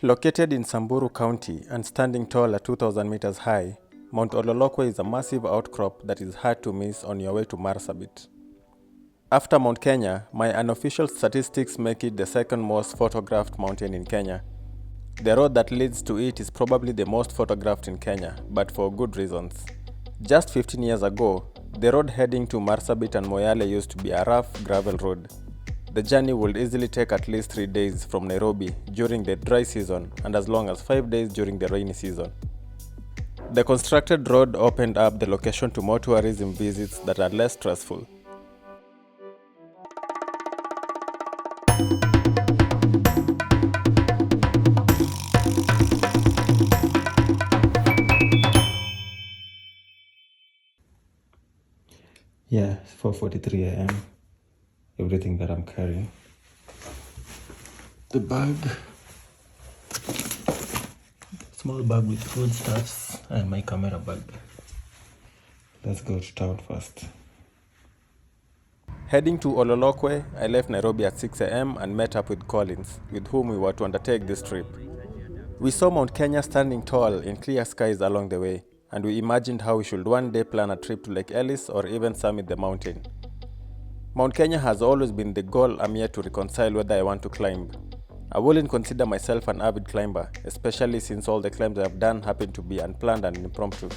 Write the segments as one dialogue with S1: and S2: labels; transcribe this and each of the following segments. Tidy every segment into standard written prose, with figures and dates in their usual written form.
S1: Located in Samburu County and standing tall at 2,000 meters high, Mount Ololokwe is a massive outcrop that is hard to miss on your way to Marsabit. After Mount Kenya, my unofficial statistics make it the second most photographed mountain in Kenya. The road that leads to it is probably the most photographed in Kenya, but for good reasons. Just 15 years ago, the road heading to Marsabit and Moyale used to be a rough gravel road. The journey would easily take at least 3 days from Nairobi during the dry season and as long as 5 days during the rainy season. The constructed road opened up the location to more tourism visits that are less stressful. Yeah, it's 4:43 a.m. Everything that I'm carrying. The bag. Small bag with foodstuffs and my camera bag. Let's go to town first. Heading to Ololokwe, I left Nairobi at 6 a.m. and met up with Collins, with whom we were to undertake this trip. We saw Mount Kenya standing tall in clear skies along the way, and we imagined how we should one day plan a trip to Lake Ellis or even summit the mountain. Mount Kenya has always been the goal I'm yet to reconcile whether I want to climb. I wouldn't consider myself an avid climber, especially since all the climbs I have done happen to be unplanned and impromptu.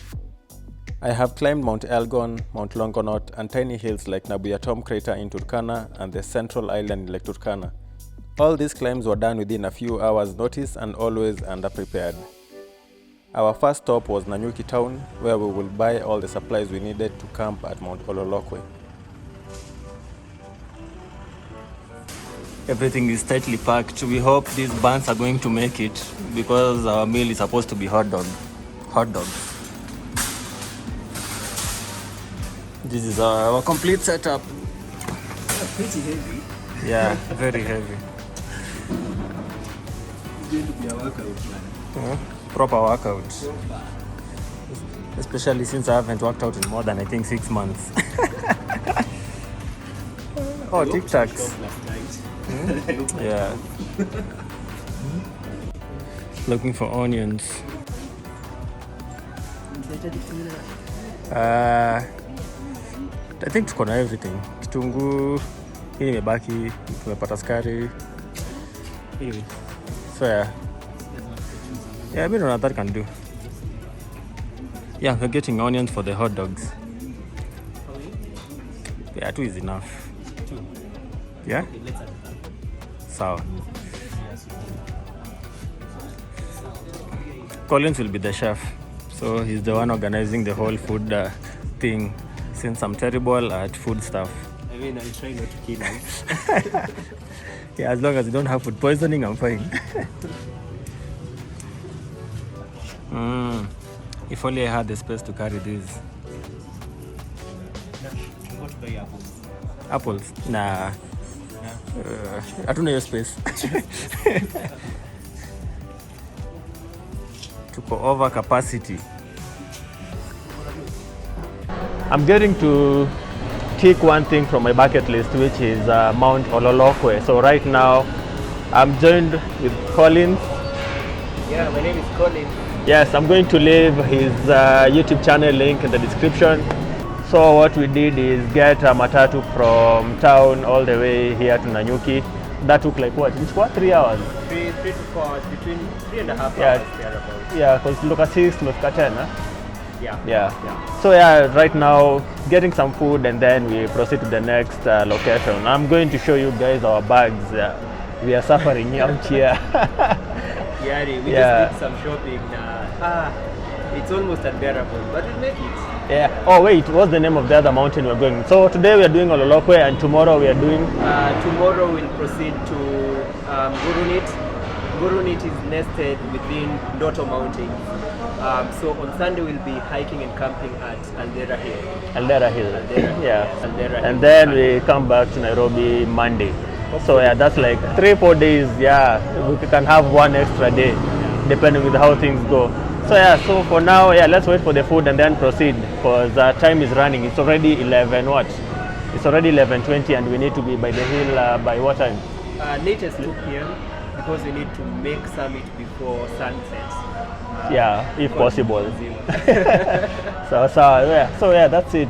S1: I have climbed Mount Elgon, Mount Longonot, and tiny hills like Nabuyatom Crater in Turkana and the Central Island in Lake Turkana. All these climbs were done within a few hours' notice and always underprepared. Our first stop was Nanyuki town, where we will buy all the supplies we needed to camp at Mount Ololokwe. Everything is tightly packed. We hope these buns are going to make it because our meal is supposed to be hot dog. This is our complete setup.
S2: Yeah, pretty heavy.
S1: Yeah, very heavy.
S2: It's going to be a workout, man.
S1: Proper workout. Especially since I haven't worked out in more than 6 months. Oh, Tic Tacs. Yeah. Looking for onions. I think tuko na everything. Kitunguu, hii imebaki, tumepata sukari. So yeah. Yeah, I mean that can do. Yeah, we're getting onions for the hot dogs. Yeah, 2 is enough. Yeah? So Collins will be the chef, so he's the one organizing the whole food thing, since I'm terrible at food stuff.
S2: I mean, I'll try not to kill you.
S1: Yeah, as long as you don't have food poisoning, I'm fine. If only I had the space to carry these.
S2: Go to buy apples.
S1: Apples? Nah. I don't know your space. Tuko over capacity. I'm getting to tick one thing from my bucket list, which is Mount Ololokwe. So right now, I'm joined with Collins.
S2: Yeah, my name is Colin.
S1: Yes, I'm going to leave his YouTube channel link in the description. So what we did is get a matatu from town all the way here to Nanyuki. That took like what? It's what? 3 hours?
S2: 3 to 4 hours, between 3.5 hours thereabouts.
S1: Yeah, because look at 6 to 10, huh?
S2: Yeah.
S1: So yeah, right now getting some food and then we proceed to the next location. I'm going to show you guys our bags. We are suffering out here.
S2: Yeah, we just did some shopping. It's almost unbearable, but we'll make it.
S1: Yeah. Oh wait, what's the name of the other mountain we're going? So today we are doing Ololokwe and tomorrow we are doing?
S2: Tomorrow we'll proceed to Gurunit. Gurunit is nested within Ndoto Mountains. So on Sunday we'll be hiking and camping at Aldera Hill.
S1: Aldera Hill. Yeah.
S2: Aldera Hill.
S1: And then we come back to Nairobi Monday. So yeah, that's like 3-4 days. Yeah, we can have one extra day, depending with how things go. So yeah, so for now, yeah, let's wait for the food and then proceed, because time is running. It's already 11 what? It's already 11:20 and we need to be by the hill by what time?
S2: Latest 2 p.m. because we need to make summit before sunset.
S3: Yeah, if
S2: because
S3: possible.
S2: Brazil.
S3: So yeah, that's it.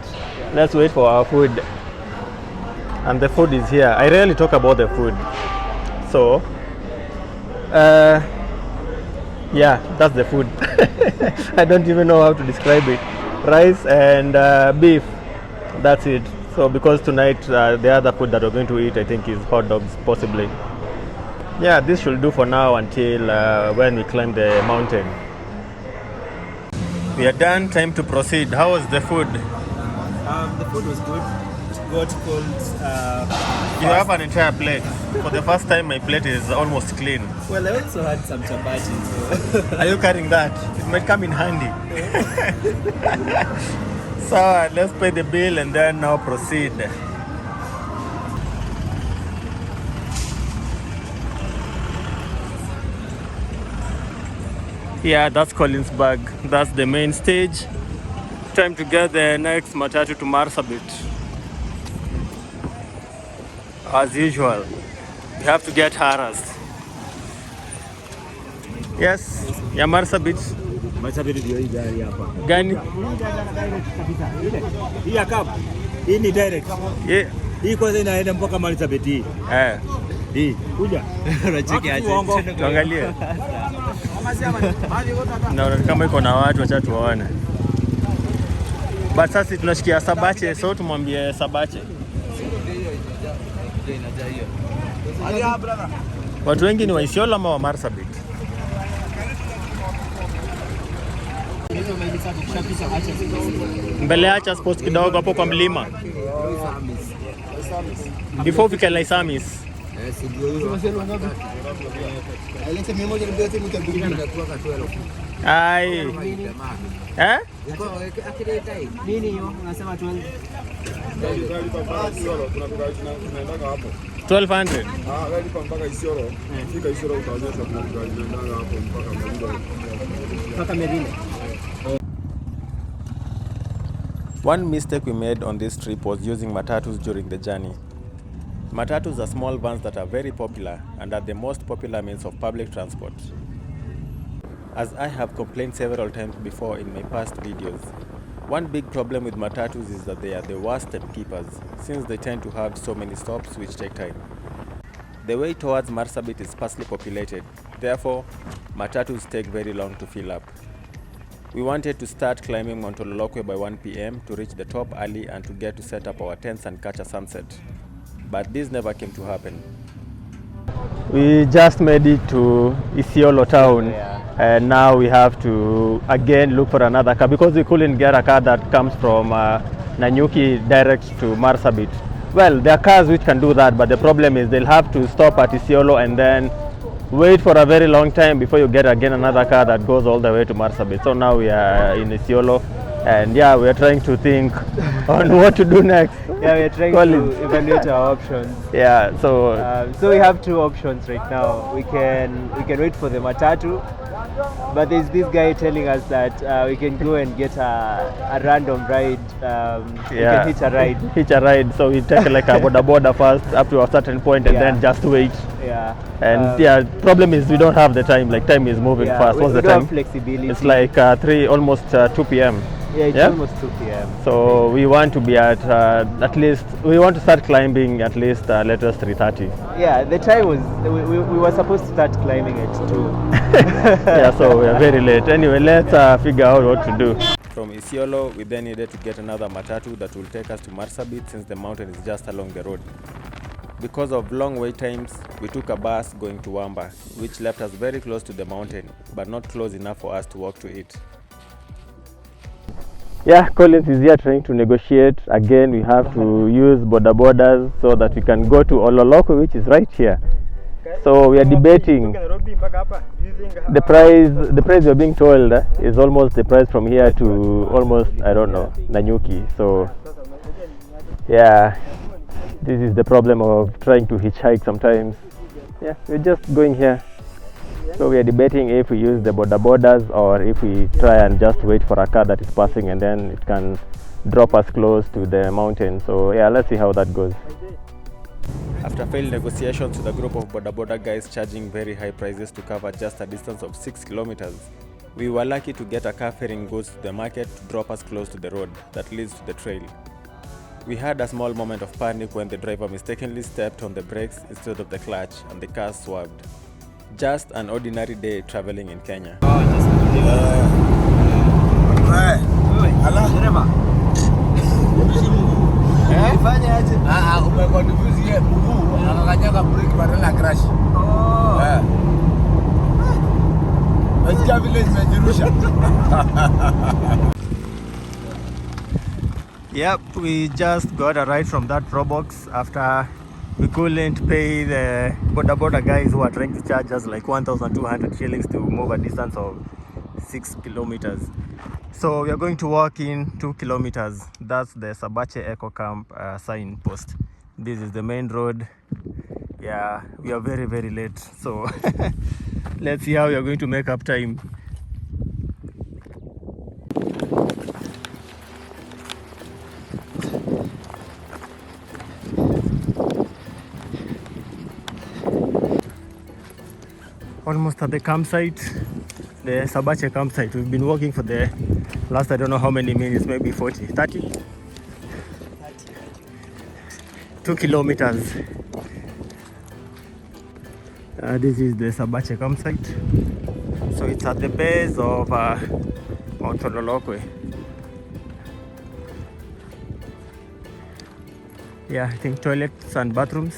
S3: Let's wait for our food. And the food is here. I rarely talk about the food. So, yeah, that's the food. I don't even know how to describe it. Rice and beef. That's it. So because tonight the other food that we're going to eat, I think, is hot dogs, possibly. Yeah, this should do for now until when we climb the mountain. We are done. Time to proceed. How was the food?
S4: The food was good. Got cold.
S3: You have an entire plate. For the first time, my plate is almost clean.
S4: Well, I also had some chapati. So.
S3: Are you carrying that? It might come in handy. So let's pay the bill and then now proceed. Yeah, that's Colin's bag. That's the main stage. Time to get the next matatu to Marsabit. As usual, you have to get harassed. Yes, ya Marsabit.
S4: Marsabit ndio hii gari hapa.
S3: Gani?
S4: Hii ya cab. Hii ni direct.
S3: Yeah.
S4: Hii kwanza inaenda mpaka Marsabit hii. Hii kuja. Unacheki aje?
S3: Tuangalie. Naona kama iko na watu, acha tuwaone. But sasa tunashikia Sabache, so tumwambie Sabache. Watu wengi ni wa Isiolo ama wa Marsabit? Mbele acha sports kidogo hapo kwa mlima. Before fika Laisamis. Ai. Eh?
S2: Nini hiyo? Unasema 12?
S3: 1200.
S4: mpaka Isiolo. Fika Isiolo utaonyesha kuna gari inaenda hapo mpaka
S2: Merino.
S1: One mistake we made on this trip was using matatus during the journey. Matatus are small vans that are very popular and are the most popular means of public transport. As I have complained several times before in my past videos, one big problem with matatus is that they are the worst timekeepers, since they tend to have so many stops which take time. The way towards Marsabit is sparsely populated, therefore matatus take very long to fill up. We wanted to start climbing Mount Ololokwe by 1 p.m. to reach the top early and to get to set up our tents and catch a sunset. But this never came to happen.
S3: We just made it to Isiolo town, and now we have to again look for another car because we couldn't get a car that comes from Nanyuki direct to Marsabit. Well, there are cars which can do that, but the problem is they'll have to stop at Isiolo and then wait for a very long time before you get again another car that goes all the way to Marsabit. So now we are in Isiolo, and yeah, we are trying to think on what to do next.
S2: Yeah, we are trying to evaluate our options.
S3: Yeah, so
S2: So we have two options right now. We can wait for the matatu, but there's this guy telling us that we can go and get a random ride. We can hitch a ride.
S3: Hitch a ride. So we take like a boda first up to a certain point and then just wait.
S2: Yeah.
S3: And yeah, problem is we don't have the time. Like time is moving fast. What's the
S2: don't
S3: time?
S2: have flexibility.
S3: It's like almost 2 p.m.
S2: Yeah, it's almost 2 p.m.
S3: So we want to be at least, we want to start climbing at least let us 3:30.
S2: Yeah, the time was, we were supposed to start climbing at 2.
S3: Yeah, so we are very late. Anyway, let's figure out what to do.
S1: From Isiolo, we then needed to get another matatu that will take us to Marsabit since the mountain is just along the road. Because of long wait times, we took a bus going to Wamba, which left us very close to the mountain, but not close enough for us to walk to it.
S3: Yeah, Collins is here trying to negotiate. Again, we have to use border borders so that we can go to Ololokwe, which is right here. So we are debating the price. The price we're being told is almost the price from here to almost, I don't know, Nanyuki. So yeah, this is the problem of trying to hitchhike sometimes. Yeah, we're just going here. So we are debating if we use the border borders or if we try and just wait for a car that is passing and then it can drop us close to the mountain. So yeah, let's see how that goes.
S1: After failed negotiations with a group of boda guys charging very high prices to cover just a distance of 6 kilometers, we were lucky to get a car ferrying goods to the market to drop us close to the road that leads to the trail. We had a small moment of panic when the driver mistakenly stepped on the brakes instead of the clutch and the car swerved. Just an ordinary day traveling in Kenya.
S2: Yep, we just got a ride from that Pro Box after we couldn't pay the boda guys who are trying to charge us like 1,200 shillings to move a distance of 6 kilometers. So we are going to walk in 2 kilometers. That's the Sabache Eco Camp sign post. This is the main road. Yeah, we are very, very late. So let's see how we are going to make up time. Almost at the campsite, the Sabache campsite. We've been walking for the last, I don't know how many minutes, maybe 40, 30? 2 kilometers. This is the Sabache campsite. So it's at the base of Mount Ololokwe. Yeah, I think toilets and bathrooms.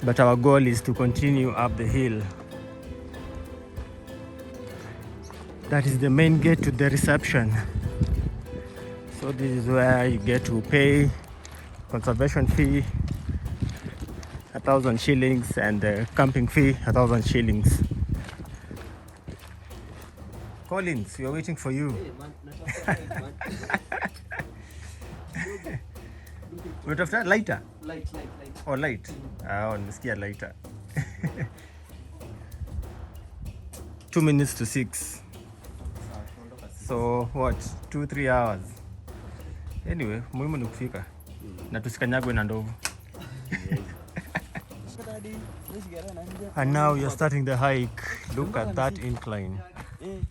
S2: But our goal is to continue up the hill. That is the main gate to the reception. So this is where you get to pay conservation fee 1,000 shillings and the camping fee 1,000 shillings. Collins, we are waiting for you. Unatafuta lighter? Light. Oh, light. Nisikia lighter. 2 minutes to 6. So what? 2-3 hours. Anyway, muhimu ni kufika. Na tusikanyagwe na ndovu. And now we are starting the hike. Look at that incline.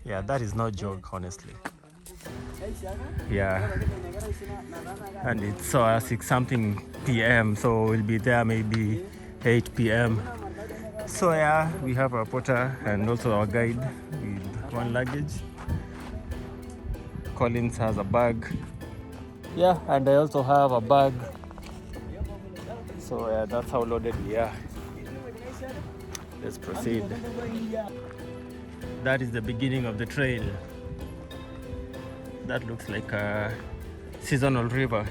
S2: Yeah, that is no joke, honestly. Yeah, and it's 6 something p.m. so we'll be there maybe 8 p.m. So yeah, we have our porter and also our guide with one luggage. Collins has a bag. Yeah, and I also have a bag. So yeah, that's how loaded we are. Let's proceed. That is the beginning of the trail. That looks like a seasonal river.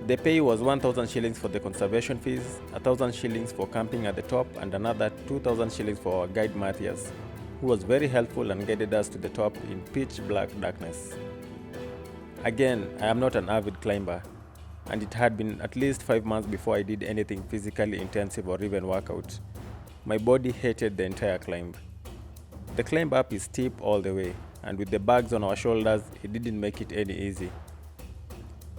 S1: The pay was 1,000 shillings for the conservation fees, 1,000 shillings for camping at the top, and another 2,000 shillings for our guide Matthias, who was very helpful and guided us to the top in pitch black darkness. Again, I am not an avid climber, and it had been at least 5 months before I did anything physically intensive or even workout. My body hated the entire climb. The climb up is steep all the way, and with the bags on our shoulders, it didn't make it any easy.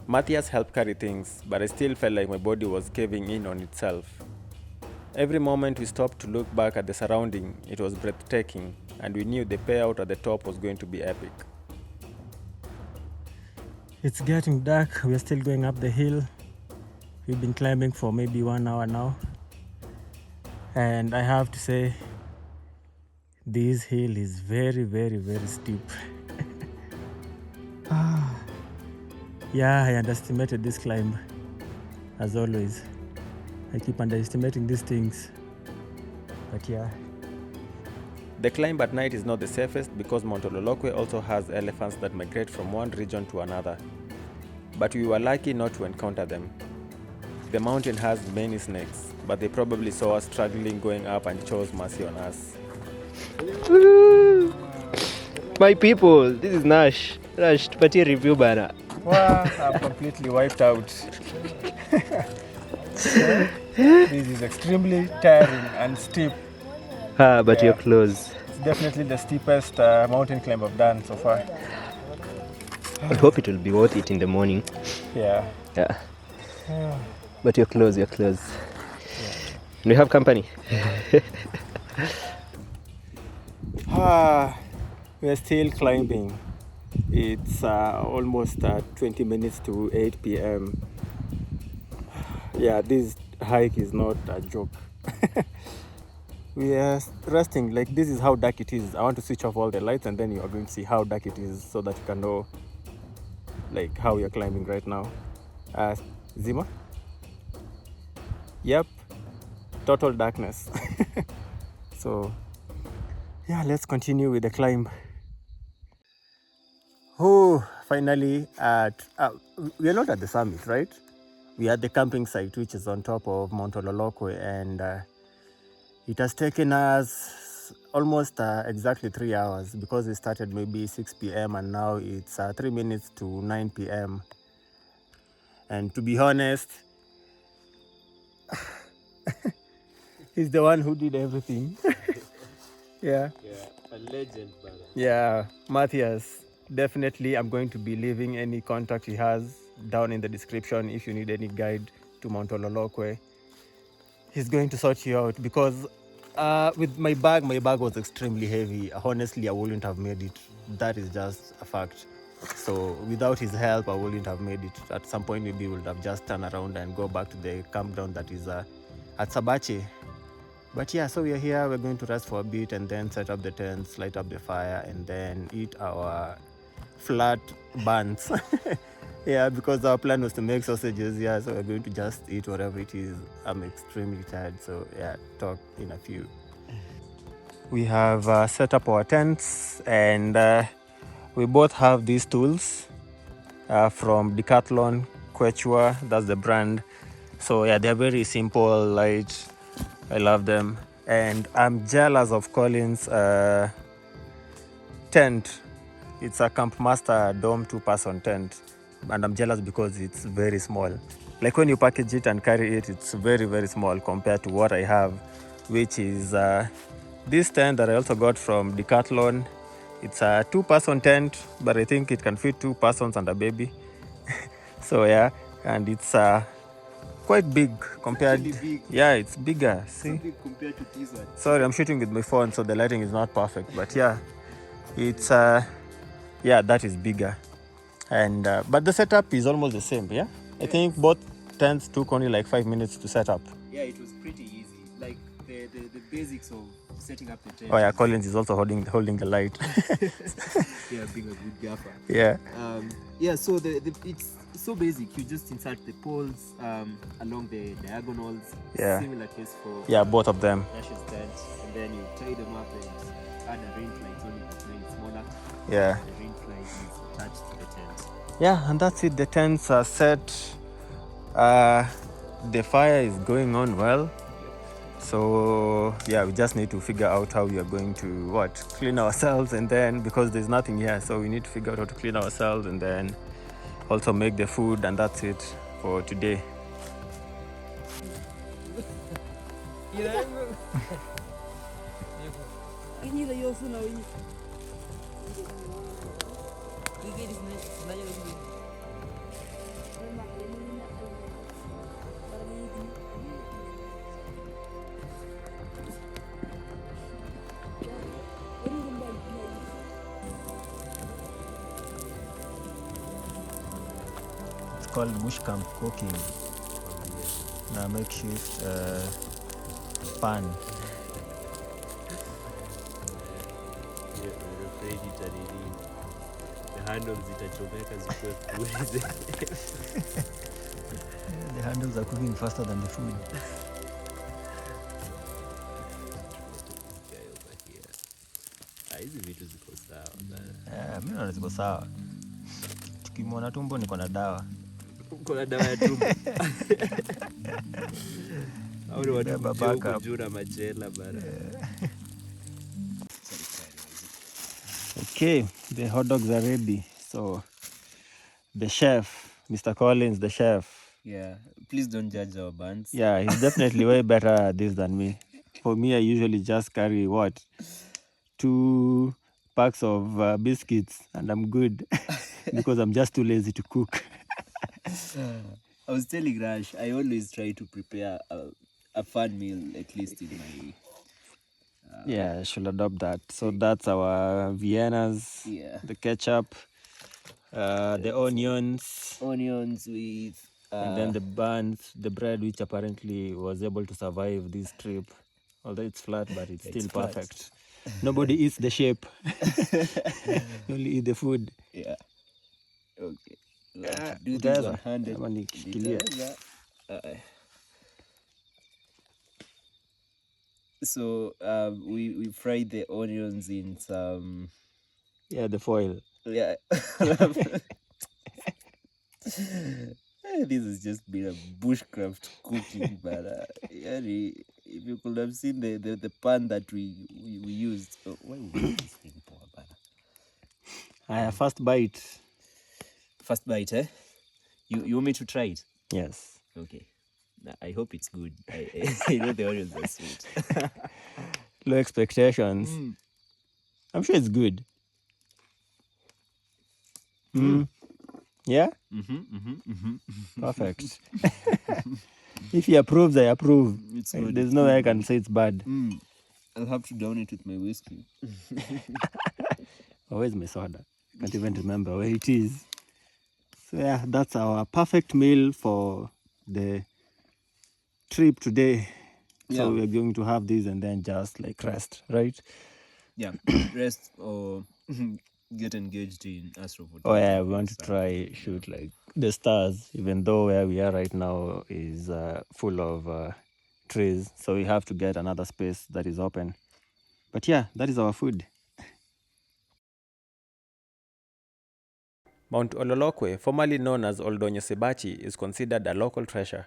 S1: Matthias helped carry things, but I still felt like my body was caving in on itself. Every moment we stopped to look back at the surrounding, it was breathtaking, and we knew the payout at the top was going to be epic.
S2: It's getting dark. We are still going up the hill. We've been climbing for maybe 1 hour now. And I have to say, this hill is very, very, very steep. Yeah, I underestimated this climb, as always. I keep underestimating these things, but yeah.
S1: The climb at night is not the safest because Mount Ololokwe also has elephants that migrate from one region to another. But we were lucky not to encounter them. The mountain has many snakes, but they probably saw us struggling going up and chose mercy on us.
S2: My people, this is Nash. Nash, tupatie review bana.
S1: Wow, I'm completely wiped out. This is extremely tiring and steep.
S2: But you're close.
S1: It's definitely the steepest mountain climb I've done so far.
S2: I hope it will be worth it in the morning.
S1: Yeah.
S2: Yeah. But you're close. We have company.
S1: We're still climbing. It's almost 20 minutes to 8 p.m. Yeah, this hike is not a joke. We are resting. Like, this is how dark it is. I want to switch off all the lights and then you are going to see how dark it is so that you can know like how you're climbing right now. Zima? Yep. Total darkness. So yeah, let's continue with the climb. Oh, finally we are not at the summit, right? We are at the camping site, which is on top of Mount Ololokwe, and it has taken us almost exactly 3 hours because we started maybe 6 p.m. and now it's 3 minutes to 9 p.m. And to be honest, he's the one who did everything. Yeah,
S2: a legend, brother.
S1: Yeah, Matthias. Definitely, I'm going to be leaving any contact he has down in the description if you need any guide to Mount Ololokwe. He's going to sort you out because with my bag was extremely heavy. Honestly, I wouldn't have made it. That is just a fact. So without his help, I wouldn't have made it. At some point, maybe we would have just turned around and go back to the campground that is at Sabache. But yeah, so we are here. We're going to rest for a bit and then set up the tents, light up the fire, and then eat our flat buns. Yeah, because our plan was to make sausages. Yeah, so we're going to just eat whatever it is. I'm extremely tired, so yeah, talk in a few. We have set up our tents, and we both have these tools from Decathlon, Quechua, that's the brand. So yeah, they're very simple, light. I love them. And I'm jealous of Colin's tent. It's a Camp Master Dome 2-person tent. And I'm jealous because it's very small. Like when you package it and carry it, it's very, very small compared to what I have, which is this tent that I also got from Decathlon. It's a 2-person tent, but I think it can fit 2 persons and a baby. So yeah, and it's quite big compared.
S2: Big.
S1: Yeah, it's bigger. See?
S2: Big compared to this one.
S1: Sorry, I'm shooting with my phone, so the lighting is not perfect. But yeah, it's yeah, that is bigger. And but the setup is almost the same. Yeah, I think both tents took only like 5 minutes to set up.
S2: Yeah, it was pretty easy. Like the basics of setting up the tent.
S1: Oh yeah, Collins is also holding the light.
S2: Yeah, being a good gaffer.
S1: Yeah.
S2: Yeah, so it's so basic. You just insert the poles along the diagonals.
S1: Yeah.
S2: Similar case for
S1: Both of them.
S2: Nash's tent, and then you tie them up and add a ring fly. It's only becoming smaller.
S1: Yeah.
S2: The ring fly is attached to the tent.
S1: Yeah, and that's it. The tents are set. The fire is going on well. So yeah, we just need to figure out how we are going to clean ourselves, and then because there's nothing here, so we need to figure out how to clean ourselves and then also make the food, and that's it for today. It's called bush camp cooking. Na makeshift pan.
S2: The handles zitachomeka zikuwe kule.
S1: The handles are cooking faster than the food.
S2: Hizi vitu ziko sawa.
S1: Mimi naona ziko sawa. Tukimwona tumbo niko na dawa.
S2: Uko na dawa ya tumbo. Au ni watu babaka kujura majela bana.
S1: Okay, the hot dogs are ready. So the chef, Mr. Collins, the chef.
S2: Yeah, please don't judge our buns.
S1: Yeah, he's definitely way better at this than me. For me, I usually just carry 2 packs of biscuits and I'm good.
S3: because I'm just too lazy to cook.
S2: I was telling Rash, I always try to prepare a fun meal, at least in my...
S3: Yeah, I should adopt that. So that's our Viennas, the ketchup, the onions,
S2: with...
S3: and then the buns, the bread, which apparently was able to survive this trip. Although it's flat, but it's still
S2: flat.
S3: perfect. Nobody eats the shape. Only eat the food.
S2: Yeah. Okay. Do this
S3: Utaweza?
S2: one-handed.
S3: Ama nikishikilie?
S2: So we fried the onions in some...
S3: Yeah, the foil.
S2: Yeah. This has just been a bushcraft cooking, but if you could have seen the pan that we used. Oh, why would we use this thing for a pan?
S3: First bite.
S2: First bite, eh? You want me to try it?
S3: Yes.
S2: Okay. I hope it's good. I know the onions are sweet.
S3: Low expectations. I'm sure it's good. Yeah? Perfect. If he approves, I approve.
S2: It's good.
S3: There's no way I can say it's bad.
S2: I'll have to down it with my whiskey.
S3: Where's my soda? Can't even remember where it is. So yeah, that's our perfect meal for the trip today.
S2: Yeah.
S3: So we're going to have this and then just like rest, right?
S2: Yeah, rest or get engaged in astrophotography.
S3: Oh yeah, we want to try shoot like the stars, even though where we are right now is full of trees. So we have to get another space that is open. But yeah, that is our food.
S1: Mount Ololokwe, formerly known as Oldonyo Sebachi, is considered a local treasure.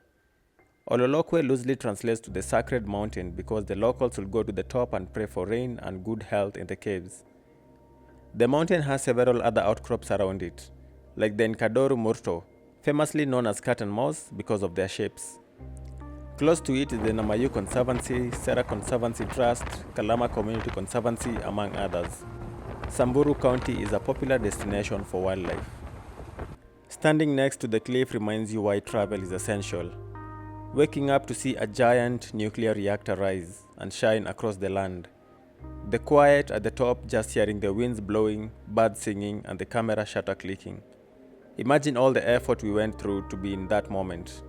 S1: Ololokwe loosely translates to the sacred mountain because the locals will go to the top and pray for rain and good health in the caves. The mountain has several other outcrops around it, like the Nkadoru Murto, famously known as cat and mouse because of their shapes. Close to it is the Namayu Conservancy, Sera Conservancy Trust, Kalama Community Conservancy, among others. Samburu County is a popular destination for wildlife. Standing next to the cliff reminds you why travel is essential. Waking up to see a giant nuclear reactor rise and shine across the land. The quiet at the top, just hearing the winds blowing, birds singing, and the camera shutter clicking. Imagine all the effort we went through to be in that moment.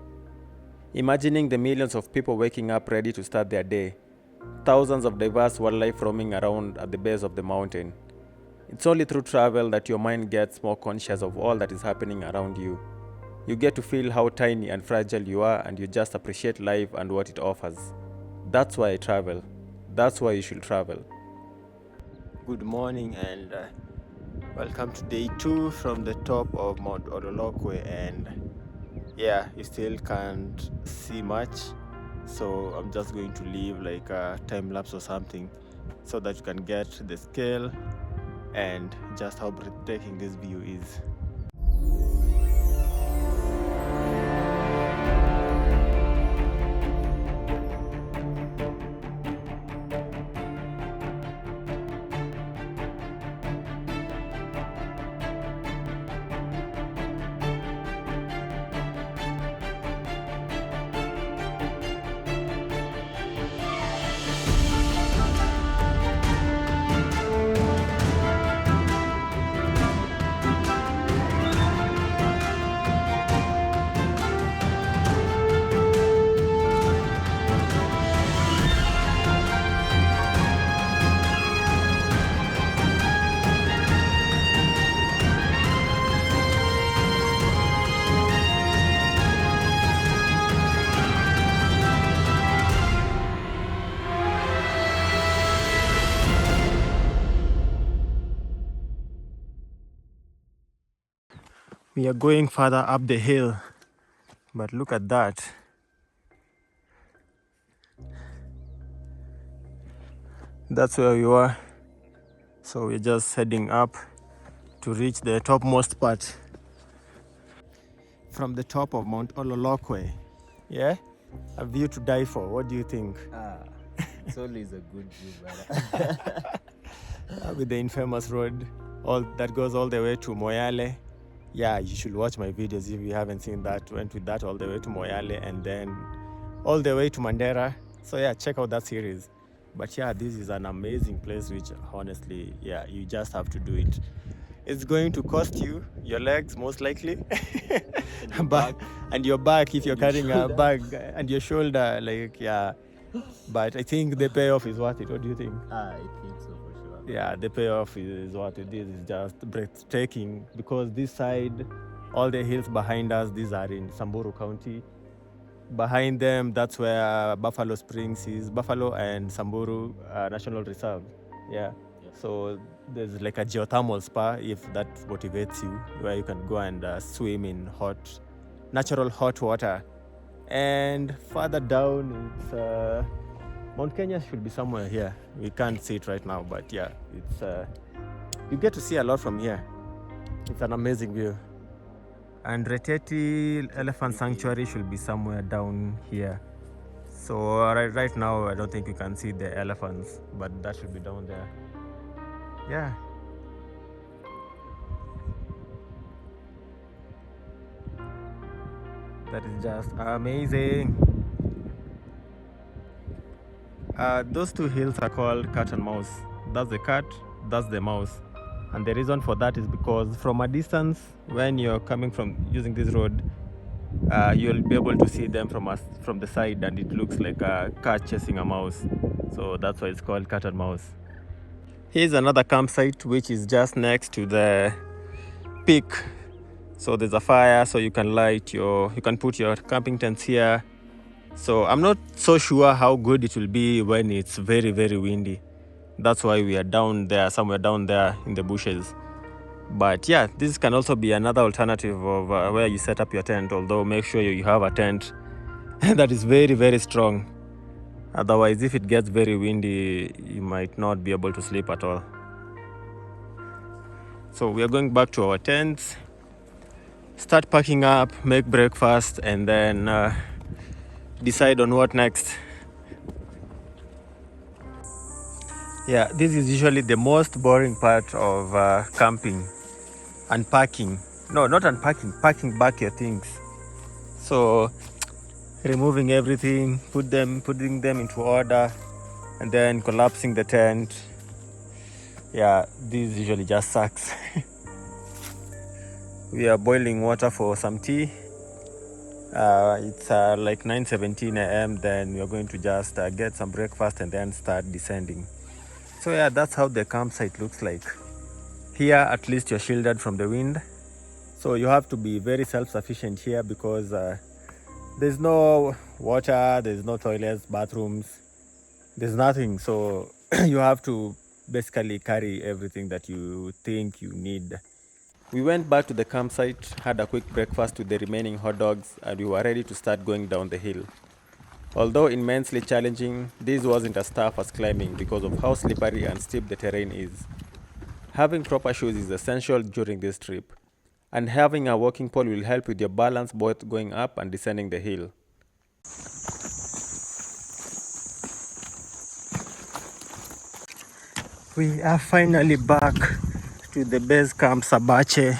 S1: Imagining the millions of people waking up ready to start their day. Thousands of diverse wildlife roaming around at the base of the mountain. It's only through travel that your mind gets more conscious of all that is happening around you. You get to feel how tiny and fragile you are, and you just appreciate life and what it offers. That's why I travel. That's why you should travel.
S3: Good morning and welcome to day 2 from the top of Mount Ololokwe, and yeah, you still can't see much, so I'm just going to leave like a time lapse or something so that you can get the scale and just how breathtaking this view is. We are going further up the hill, but look at that. That's where we were. So we're just heading up to reach the topmost part. From the top of Mount Ololokwe. Yeah? A view to die for. What do you think?
S2: It's always a good view, brother.
S3: With the infamous road that goes all the way to Moyale.
S1: yeah, you should watch my videos if you haven't seen that. Went with that all the way to Moyale and then all the way to Mandera. So yeah, check out that series. But yeah, this is an amazing place, which honestly, yeah, you just have to do it. It's going to cost you your legs most likely, and your back if you're carrying a bag, and your shoulder, like, yeah. But I think the payoff is worth it. What do you think?
S3: I think so for sure.
S1: Yeah, the payoff is worth it. This is just breathtaking because this side, all the hills behind us, these are in Samburu County. Behind them, that's where Buffalo Springs is, Buffalo and Samburu National Reserve. Yeah. So there's like a geothermal spa, if that motivates you, where you can go and swim in natural hot water. And further down, it's Mount Kenya should be somewhere here. We can't see it right now, but yeah, it's you get to see a lot from here. It's an amazing view. And Reteti Elephant Sanctuary should be somewhere down here. So right now, I don't think you can see the elephants, but that should be down there. Yeah. That is just amazing. Those two hills are called Cat and Mouse. That's the cat, that's the mouse. And the reason for that is because from a distance, when you're coming from using this road, you'll be able to see them from the side, and it looks like a cat chasing a mouse. So that's why it's called Cat and Mouse. Here's another campsite which is just next to the peak. So there's a fire, so you can put your camping tents here. So I'm not so sure how good it will be when it's very, very windy. That's why we are down there, somewhere down there in the bushes. But yeah, this can also be another alternative of where you set up your tent, although make sure you have a tent that is very, very strong. Otherwise, if it gets very windy, you might not be able to sleep at all. So we are going back to our tents, start packing up, make breakfast, and then decide on what next. Yeah, this is usually the most boring part of camping. Unpacking. No, not unpacking, packing back your things. So removing everything, putting them into order, and then collapsing the tent. Yeah, this usually just sucks. We are boiling water for some tea. It's like 9:17 a.m. Then we are going to just get some breakfast and then start descending. So yeah, that's how the campsite looks like. Here, at least you're shielded from the wind. So you have to be very self-sufficient here because there's no water, there's no toilets, bathrooms, there's nothing. So you have to basically carry everything that you think you need. We went back to the campsite, had a quick breakfast with the remaining hot dogs, and we were ready to start going down the hill. Although immensely challenging, this wasn't as tough as climbing because of how slippery and steep the terrain is. Having proper shoes is essential during this trip, and having a walking pole will help with your balance both going up and descending the hill. We are finally back to the base camp Sabache.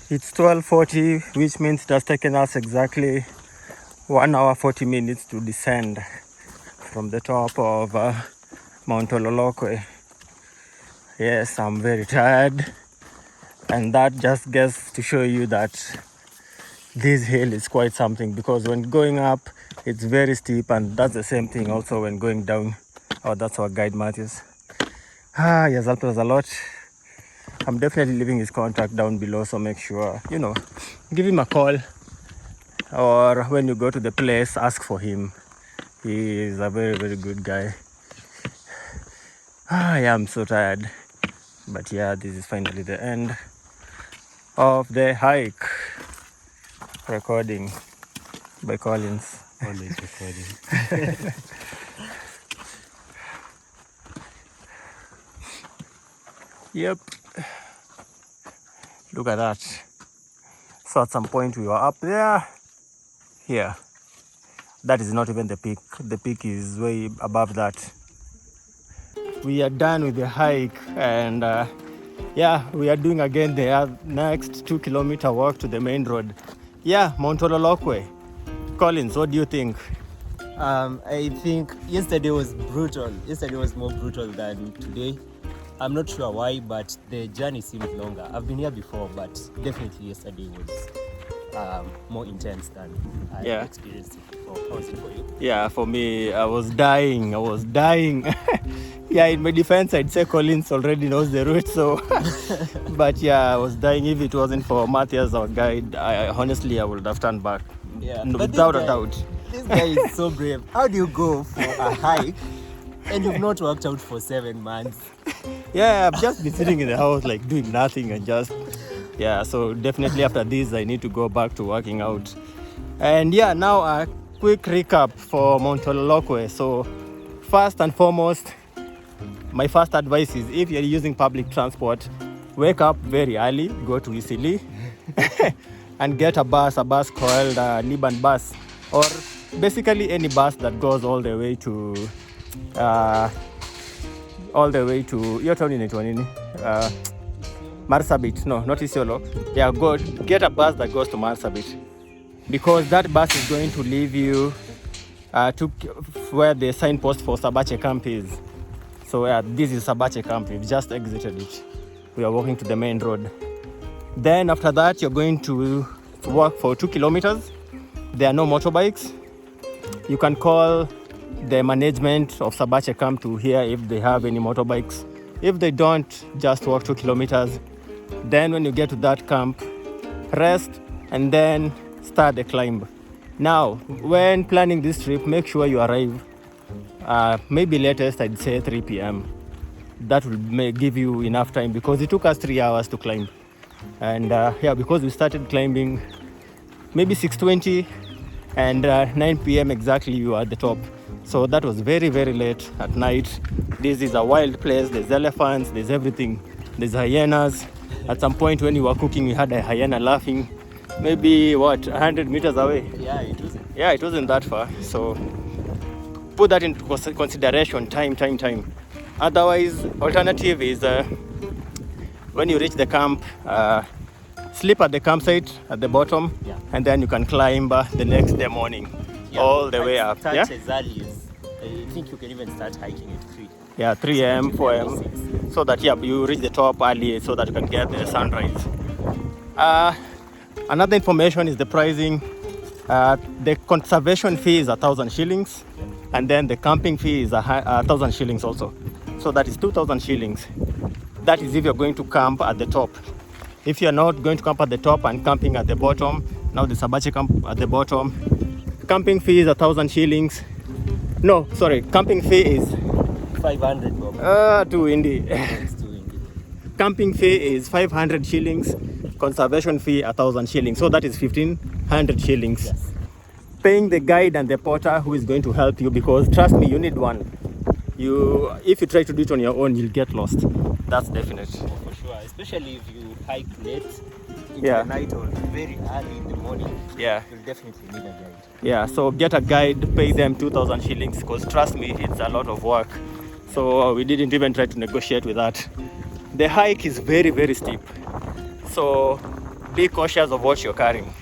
S1: It's 12:40, which means it has taken us exactly 1 hour 40 minutes to descend from the top of Mount Ololokwe. Yes, I'm very tired, and that just gets to show you that this hill is quite something, because when going up it's very steep, and that's the same thing also when going down. Oh, that's our guide Matthews. He has helped us a lot. I'm definitely leaving his contact down below, so make sure, give him a call, or when you go to the place, ask for him. He is a very, very good guy. Yeah, I'm so tired. But yeah, this is finally the end of the hike. Recording by Collins.
S3: Always recording.
S1: Yep. Look at that. So at some point we were up there. Here. That is not even the peak. The peak is way above that. We are done with the hike, and
S3: yeah, we are doing again the next 2-kilometer walk to the main road. Yeah, Mount Ololokwe. Collins, what do you think?
S2: I think yesterday was brutal. Yesterday was more brutal than today. I'm not sure why, but the journey seemed longer. I've been here before, but definitely yesterday was more intense than I experienced it before. How was it for you?
S3: Yeah, for me, I was dying. Yeah, in my defense, I'd say Collins already knows the route, so. But yeah, I was dying. If it wasn't for Matthias, our guide, I honestly, I would have turned back.
S2: Yeah,
S3: no,
S2: but
S3: without a doubt.
S2: This guy is so brave. How do you go for a hike and you've not worked out for 7 months?
S3: Yeah, I've just been sitting in the house like doing nothing and just, yeah, so definitely after this I need to go back to working out. And yeah, now a quick recap for Mount Ololokwe. So first and foremost, my first advice is if you're using public transport, wake up very early, go to Isiolo and get a bus called Liban bus, or basically any bus that goes all the way to your town in Marsabit. No, not Isiolo. Yeah, get a bus that goes to Marsabit, because that bus is going to leave you to where the signpost for Sabache camp is. So this is Sabache camp. We've just exited it. We are walking to the main road. Then after that, you're going to walk for 2 kilometers. There are no motorbikes. You can call the management of Sabache camp to hear if they have any motorbikes. If they don't, just walk 2 kilometers. Then when you get to that camp, rest and then start the climb. Now, when planning this trip, make sure you arrive maybe latest, I'd say 3 p.m. That will give you enough time, because it took us 3 hours to climb. And yeah, because we started climbing maybe 6:20 and 9 p.m. exactly you are at the top. So that was very, very late at night. This is a wild place. There's elephants, there's everything. There's hyenas. At some point when we were cooking, we had a hyena laughing. Maybe 100 meters away? Yeah, it wasn't that far. So put that into consideration, time. Otherwise, alternative is when you reach the camp, sleep at the campsite at the bottom, and then you can climb the next day morning all the way up.
S2: As early as, I think you can even start hiking at 3.
S3: Yeah, 3 a.m., 4 a.m. So that you reach the top early so that you can get the sunrise. Another information is the pricing. The conservation fee is 1,000 shillings, and then the camping fee is 1,000 shillings also. So that is 2,000 shillings. That is if you're going to camp at the top. If you're not going to camp at the top and camping at the bottom, now the Sabache camp at the bottom, camping fee is 1,000 shillings. No, sorry, camping fee is
S2: 500, Bob.
S3: Too windy.
S2: It's too windy.
S3: Camping fee is 500 shillings. Conservation fee 1,000 shillings. So that is 1,500 shillings.
S2: Yes.
S3: Paying the guide and the porter who is going to help you, because trust me, you need one. If you try to do it on your own, you'll get lost. That's definite.
S2: For sure, especially if you hike late in the night or very early in the morning.
S3: Yeah.
S2: You'll definitely need a guide.
S3: Yeah, so get a guide, pay them 2,000 shillings, because trust me, it's a lot of work. So we didn't even try to negotiate with that. The hike is very, very steep. So be cautious of what you're carrying.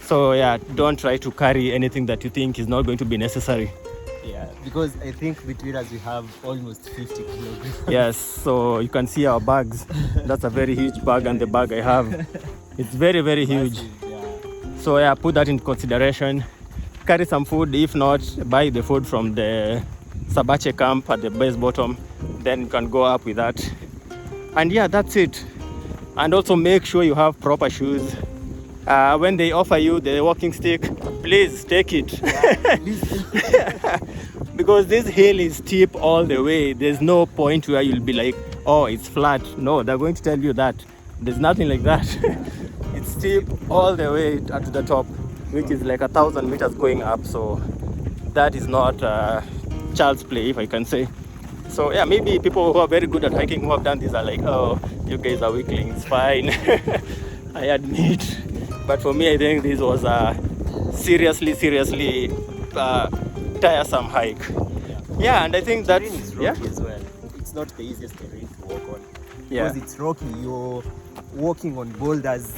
S3: So yeah, don't try to carry anything that you think is not going to be necessary.
S2: Yeah, because I think between us we have almost 50 kilograms.
S3: Yes, so you can see our bags. That's a very huge bag, and the bag I have, it's very, very huge. So yeah, put that into consideration. Carry some food. If not, buy the food from the Sabache camp at the base bottom. Then you can go up with that. And yeah, that's it. And also make sure you have proper shoes. When they offer you the walking stick, please take it. Because this hill is steep all the way. There's no point where you'll be like, oh, it's flat. No, they're going to tell you that. There's nothing like that. It's steep all the way to the top, which is like 1,000 meters going up. So that is not child's play, if I can say. So yeah, maybe people who are very good at hiking who have done this are like, oh, you guys are weaklings, fine. I admit. But for me, I think this was a seriously tiresome hike. Yeah, and I think that's
S2: as well. It's not the easiest terrain to walk on.
S3: Yeah.
S2: because it's rocky. You're walking on boulders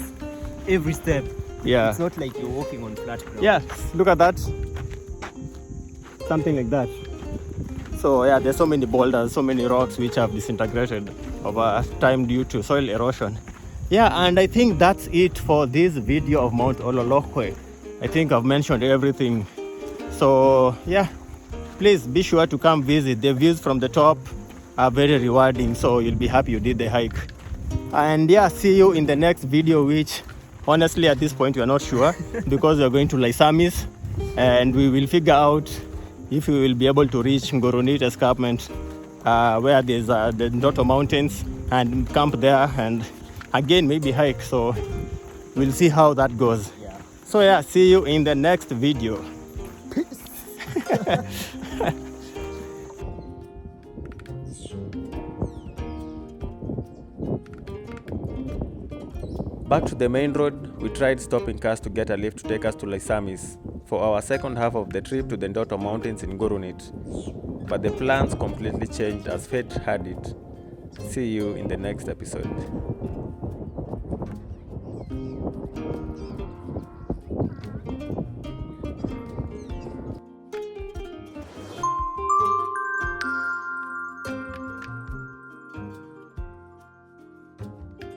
S2: every step.
S3: Yeah.
S2: It's not like you're walking on flat ground.
S3: Yeah, look at that. Something like that. So yeah, there's so many boulders, so many rocks which have disintegrated over time due to soil erosion. Yeah, and I think that's it for this video of Mount Ololokwe. I think I've mentioned everything. So yeah, please be sure to come visit. The views from the top are very rewarding, so you'll be happy you did the hike. And yeah, see you in the next video, which honestly at this point we are not sure because we are going to Laisamis and we will figure out if we will be able to reach Ngoronit escarpment where there's the Ndoto Mountains, and camp there and again maybe hike. So we'll see how that goes.
S2: Yeah.
S3: So yeah, see you in the next video.
S1: Back to the main road, we tried stopping cars to get a lift to take us to Laisamis for our second half of the trip to the Ndoto Mountains in Ngoronit. But the plans completely changed as fate had it. See you in the next episode.